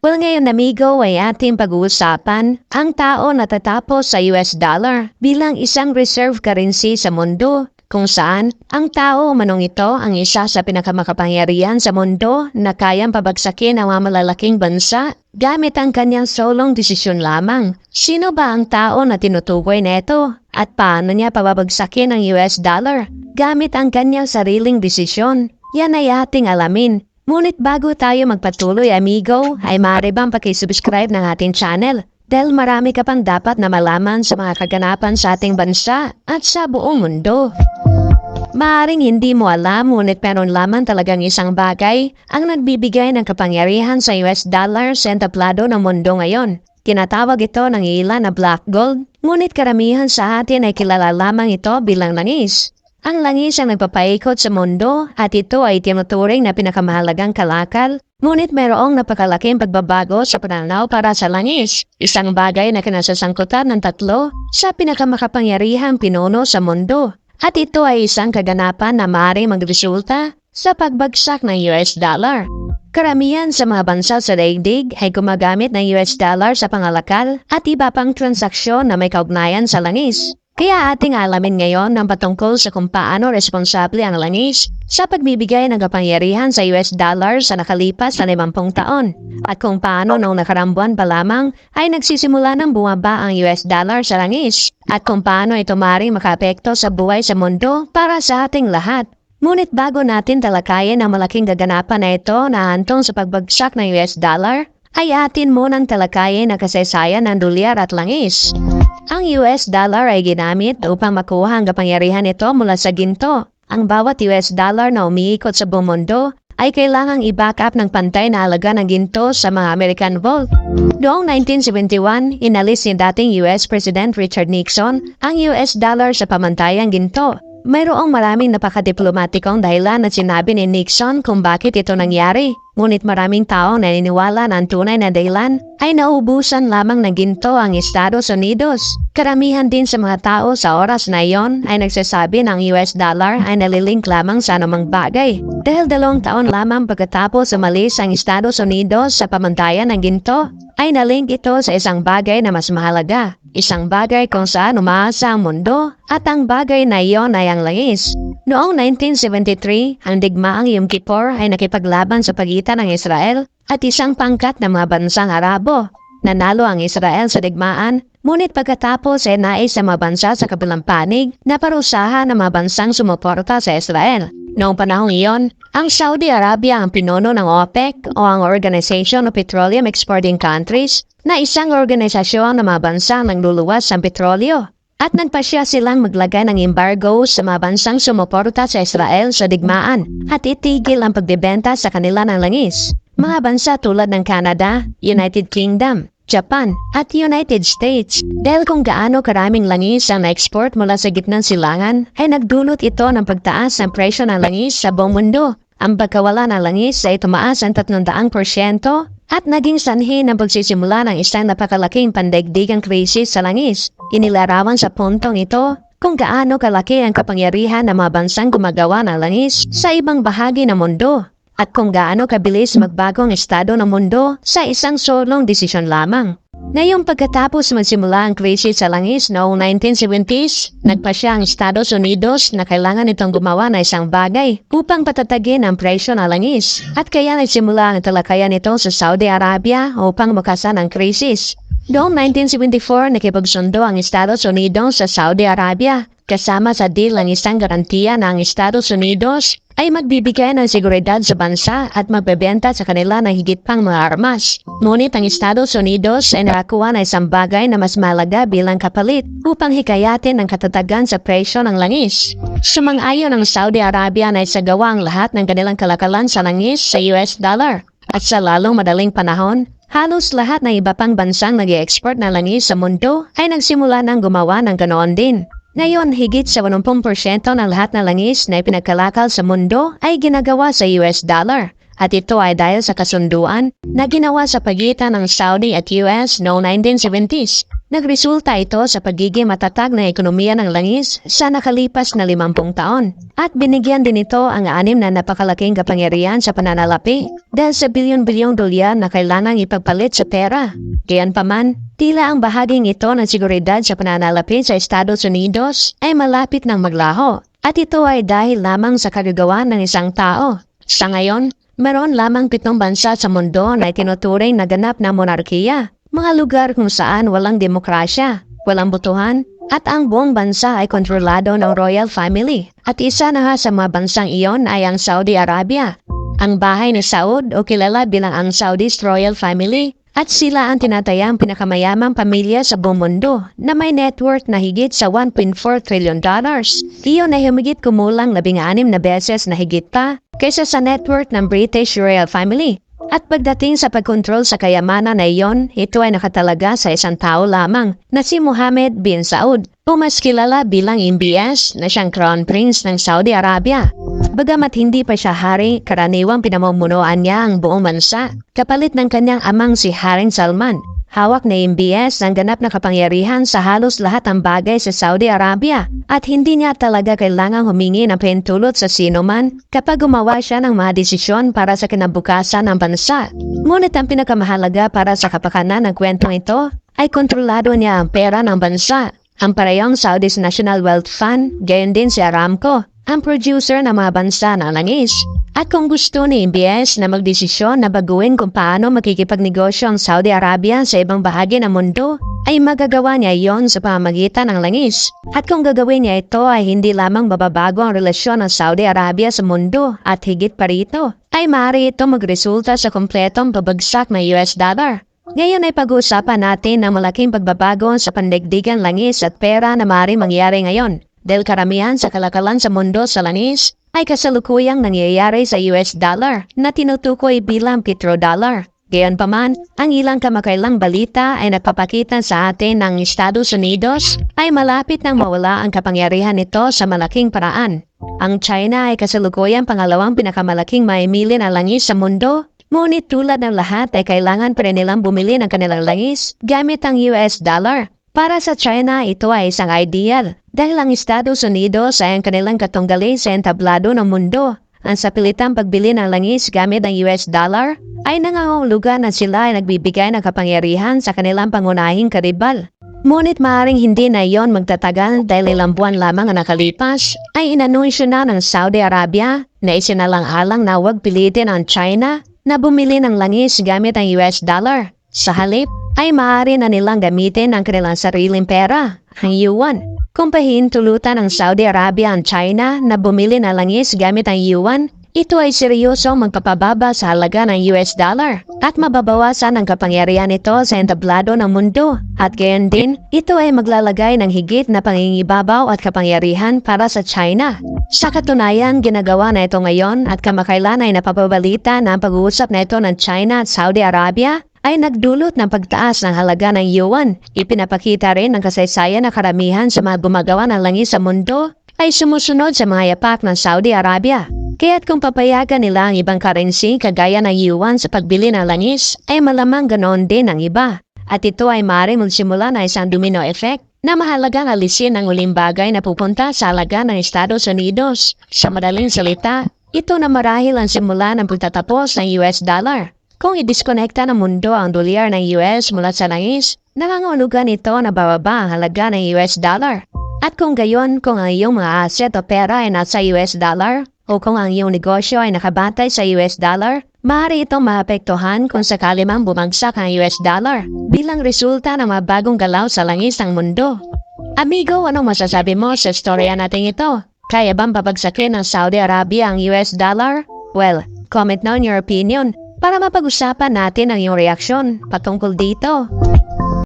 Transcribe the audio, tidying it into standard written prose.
Well, ngayon amigo ay ating pag-uusapan ang tao natatapos sa US dollar bilang isang reserve currency sa mundo, kung saan ang tao manong ito ang isa sa pinakamakapangyarihan sa mundo na kayang pabagsakin ang mga malalaking bansa gamit ang kanyang solong desisyon lamang. Sino ba ang tao na tinutukoy nito? At paano niya pababagsakin ang US dollar gamit ang kanyang sariling desisyon? Yan ay ating alamin. Ngunit bago tayo magpatuloy amigo, ay maaari bang pakisubscribe ng ating channel? Dahil marami ka pang dapat na malaman sa mga kaganapan sa ating bansa at sa buong mundo. Maaring hindi mo alam, ngunit meron lamang talagang isang bagay ang nagbibigay ng kapangyarihan sa US dollar sa entablado ng mundo ngayon. Tinatawag ito ng ilan na black gold, ngunit karamihan sa atin ay kilala lamang ito bilang langis. Ang langis ang nagpapaikot sa mundo at ito ay tinuturing na pinakamahalagang kalakal, ngunit mayroong napakalaking pagbabago sa pananaw para sa langis, isang bagay na kinasasangkutan ng tatlo sa pinakamakapangyarihang pinuno sa mundo. At ito ay isang kaganapan na maaaring magresulta sa pagbagsak ng US dollar. Karamihan sa mga bansa sa daigdig ay gumagamit ng US dollar sa pangalakal at iba pang transaksyon na may kaugnayan sa langis. Kaya ating alamin ngayon ng patungkol sa kung paano responsable ang langis sa pagbibigay ng kapangyarihan sa US dollar sa nakalipas na 50 taon at kung paano noong nakarambuan pa lamang ay nagsisimula ng bumaba ang US dollar sa langis at kung paano ito maaaring makaapekto sa buhay sa mundo para sa ating lahat. Ngunit bago natin talakayin ang malaking gaganapan na ito na hantong sa pagbagsak ng US dollar, ay atin munang talakayin ang kasaysayan ng dolyar at langis. Ang US dollar ay ginamit upang makuha ang kapangyarihan nito mula sa ginto. Ang bawat US dollar na umiikot sa buong mundo ay kailangang i-back up ng pantay na halaga ng ginto sa mga American vault. Noong 1971, inalis ni dating US President Richard Nixon ang US dollar sa pamantayang ginto. Mayroong maraming napakadiplomatikong dahilan na sinabi ni Nixon kung bakit ito nangyari. Ngunit maraming tao naniniwala na ang tunay na dahilan ay naubusan lamang ng ginto ang Estados Unidos. Karamihan din sa mga tao sa oras na iyon ay nagsasabi ng US dollar ay nalilink lamang sa anumang bagay. Dahil 2 taon lamang pagkatapos umalis ang Estados Unidos sa pamantayan ng ginto, ay nalink ito sa isang bagay na mas mahalaga. Isang bagay kung saan umaasa ang mundo at ang bagay na iyon ay ang langis. Noong 1973, ang digmaang Yom Kippur ay nakipaglaban sa pagitan ng Israel at isang pangkat ng mga bansang Arabo. Nanalo ang Israel sa digmaan, ngunit pagkatapos ay nais sa mga bansa sa kabilang panig na parusahan ng mga bansang sumuporta sa Israel. Noong panahong iyon, ang Saudi Arabia ang pinuno ng OPEC o ang Organization of Petroleum Exporting Countries na isang organisasyon ng mga bansang nagluluwas ng petrolyo. At nagpasya silang maglagay ng embargo sa mga bansang sumuporta sa Israel sa digmaan at itigil ang pagbebenta sa kanila ng langis. Mga bansa tulad ng Canada, United Kingdom, Japan at United States. Dahil kung gaano karaming langis ang na-export mula sa gitnang silangan, ay nagdulot ito ng pagtaas ng presyo ng langis sa buong mundo. Ang pagkawala ng langis ay tumaas ang 300% at naging sanhi ng pagsisimula ng isang napakalaking pandaigdigang krisis sa langis. Inilarawan sa puntong ito kung gaano kalaki ang kapangyarihan ng mga bansang gumagawa ng langis sa ibang bahagi ng mundo at kung gaano kabilis magbago ang estado ng mundo sa isang solong desisyon lamang. Ngayong pagkatapos magsimula ang krisis sa langis noong 1970s, nagpasya ang Estados Unidos na kailangan itong gumawa ng isang bagay upang patatagin ang presyo ng langis. At kaya nagsimula ang talakayan nito sa Saudi Arabia upang makasan ang krisis. Noong 1974, nakipagsundo ang Estados Unidos sa Saudi Arabia. Kasama sa deal ang isang garantiya na ang Estados Unidos ay magbibigay ng seguridad sa bansa at magbebenta sa kanila ng higit pang mga armas. Ngunit ang Estados Unidos ay nakakuha na isang bagay na mas mahalaga bilang kapalit upang hikayatin ang katatagan sa presyo ng langis. Sumang-ayon ang Saudi Arabia na isagawa ang lahat ng kanilang kalakalan sa langis sa US dollar. At sa lalong madaling panahon, halos lahat ng iba pang bansang nag-i-export ng langis sa mundo ay nagsimula ng gumawa ng ganoon din. Ngayon, higit sa 80% ng lahat ng langis na ipinagkalakal sa mundo ay ginagawa sa US dollar. At ito ay dahil sa kasunduan na ginawa sa pagitan ng Saudi at US noong 1970s. Nagresulta ito sa pagiging matatag na ekonomiya ng langis sa nakalipas na 50 taon. At binigyan din ito ang 6 na napakalaking kapangyarihan sa pananalapi dahil sa bilyon-bilyong dolyar na kailangang ipagpalit sa pera. Gayunpaman, tila ang bahaging ito ng seguridad sa pananalapi sa Estados Unidos ay malapit ng maglaho. At ito ay dahil lamang sa kagagawan ng isang tao. Sa ngayon, meron lamang 7 bansa sa mundo na itinuturing na ganap na monarkiya. Mga lugar kung saan walang demokrasya, walang botohan, at ang buong bansa ay kontrolado ng royal family. At isa na sa mga bansang iyon ay ang Saudi Arabia. Ang bahay ni Saud o kilala bilang ang Saudi's royal family at sila ang tinatayang pinakamayamang pamilya sa buong mundo na may net worth na higit sa $1.4 trillion. Iyon ay humigit kumulang 16 na beses na higit pa kaysa sa net worth ng British royal family. At pagdating sa pagkontrol sa kayamanan na iyon, ito ay nakatalaga sa isang tao lamang na si Mohammed bin Saud o mas kilala bilang MBS na siyang Crown Prince ng Saudi Arabia. Bagamat hindi pa siya hari, karaniwang pinamumunuan niya ang buong bansa kapalit ng kanyang amang si Haring Salman. Hawak na MBS ang ganap na kapangyarihan sa halos lahat ng bagay sa Saudi Arabia at hindi niya talaga kailangang humingi ng pahintulot sa sino man kapag gumawa siya ng mga desisyon para sa kinabukasan ng bansa. Ngunit ang pinakamahalaga para sa kapakanan ng kwentong ito ay kontrolado niya ang pera ng bansa. Ang parehong Saudi's National Wealth Fund, gayon din si Aramco, ang producer ng mga bansa ng langis. At kung gusto ni MBS na magdesisyon na baguhin kung paano makikipagnegosyo ang Saudi Arabia sa ibang bahagi ng mundo, ay magagawa niya iyon sa pamamagitan ng langis. At kung gagawin niya ito ay hindi lamang mababago ang relasyon ng Saudi Arabia sa mundo at higit pa rito, ay maaari ito magresulta sa kompletong pabagsak ng US dollar. Ngayon ay pag-uusapan natin ang malaking pagbabago sa pandaigdigan langis at pera na maaari mangyari ngayon. Dahil karamihan sa kalakalan sa mundo sa langis ay kasalukuyang nangyayari sa US dollar na tinutukoy bilang petrodollar. Gayunpaman, ang ilang kamakailang balita ay nagpapakita sa atin ng Estados Unidos ay malapit nang mawala ang kapangyarihan nito sa malaking paraan. Ang China ay kasalukuyang pangalawang pinakamalaking maimili na langis sa mundo. Ngunit tulad ng lahat ay kailangan pa rin nilang bumili ng kanilang langis gamit ang US dollar. Para sa China, ito ay isang ideal dahil ang Estados Unidos ay ang kanilang katunggali sa entablado ng mundo. Ang sapilitang pagbili ng langis gamit ng US dollar ay nangangahulugan na sila ay nagbibigay ng kapangyarihan sa kanilang pangunahing karibal. Ngunit maaaring hindi na iyon magtatagal dahil ilang buwan lamang ang nakalipas ay inanunsyo na ng Saudi Arabia na isinalang-alang na huwag pilitin ang China na bumili ng langis gamit ang US dollar. Sa halip, ay maaari na nilang gamitin ang kanilang sariling pera, ang yuan. Kung pahihintulutan ng Saudi Arabia ang China na bumili ng langis gamit ang yuan, ito ay seryosong magpapababa sa halaga ng US dollar at mababawasan ang kapangyarihan nito sa entablado ng mundo. At gayon din, ito ay maglalagay ng higit na pangingibabaw at kapangyarihan para sa China. Sa katunayan, ginagawa na ito ngayon at kamakailan ay napapabalita na ang pag-uusap na ito ng China at Saudi Arabia ay nagdulot ng pagtaas ng halaga ng yuan. Ipinapakita rin ng kasaysayan na karamihan sa mga gumagawa ng langis sa mundo ay sumusunod sa mga yapak ng Saudi Arabia. Kaya't kung papayagan nila ang ibang currency kagaya ng yuan sa pagbili ng langis, ay malamang ganoon din ang iba. At ito ay maaaring magsimula na isang domino effect na mahalagang alisin ang uling bagay na pupunta sa halaga ng Estados Unidos. Sa madaling salita, ito na marahil ang simula ng pagtatapos ng US dollar. Kung i-disconnecta ng mundo ang dolyar ng US mula sa langis, nangangahulugan ito na bababa ang halaga ng US dollar. At kung gayon, kung ang iyong mga asset o pera ay nasa US dollar, o kung ang iyong negosyo ay nakabatay sa US dollar, maaari itong maapektuhan kung sakali mang bumagsak ang US dollar bilang resulta ng mga bagong galaw sa langis ng mundo. Amigo, anong masasabi mo sa storya natin ito? Kaya bang babagsakin ng Saudi Arabia ang US dollar? Well, comment down your opinion para mapag-usapan natin ang iyong reaksyon patungkol dito.